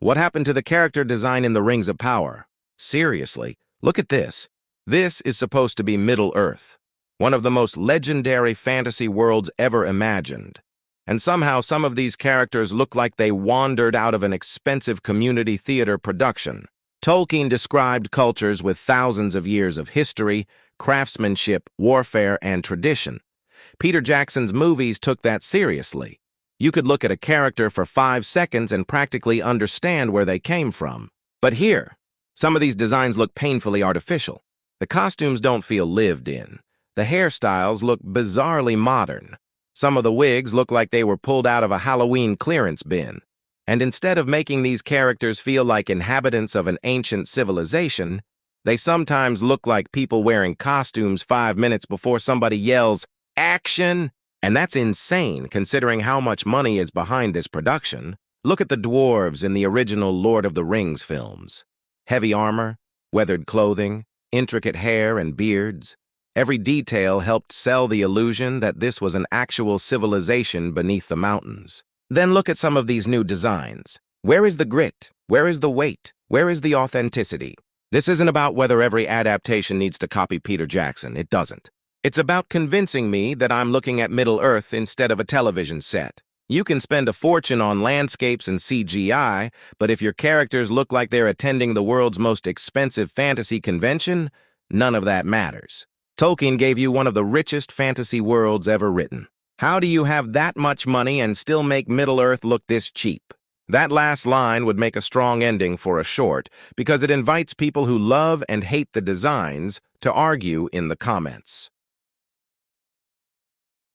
What happened to the character design in the Rings of Power? Seriously, look at this. This is supposed to be Middle-earth, one of the most legendary fantasy worlds ever imagined. And somehow some of these characters look like they wandered out of an expensive community theater production. Tolkien described cultures with thousands of years of history, craftsmanship, warfare, and tradition. Peter Jackson's movies took that seriously. You could look at a character for 5 seconds and practically understand where they came from. But here, some of these designs look painfully artificial. The costumes don't feel lived in. The hairstyles look bizarrely modern. Some of the wigs look like they were pulled out of a Halloween clearance bin. And instead of making these characters feel like inhabitants of an ancient civilization, they sometimes look like people wearing costumes 5 minutes before somebody yells, "Action!" And that's insane, considering how much money is behind this production. Look at the dwarves in the original Lord of the Rings films. Heavy armor, weathered clothing, intricate hair and beards. Every detail helped sell the illusion that this was an actual civilization beneath the mountains. Then look at some of these new designs. Where is the grit? Where is the weight? Where is the authenticity? This isn't about whether every adaptation needs to copy Peter Jackson. It doesn't. It's about convincing me that I'm looking at Middle-earth instead of a television set. You can spend a fortune on landscapes and CGI, but if your characters look like they're attending the world's most expensive fantasy convention, none of that matters. Tolkien gave you one of the richest fantasy worlds ever written. How do you have that much money and still make Middle-earth look this cheap? That last line would make a strong ending for a short, because it invites people who love and hate the designs to argue in the comments.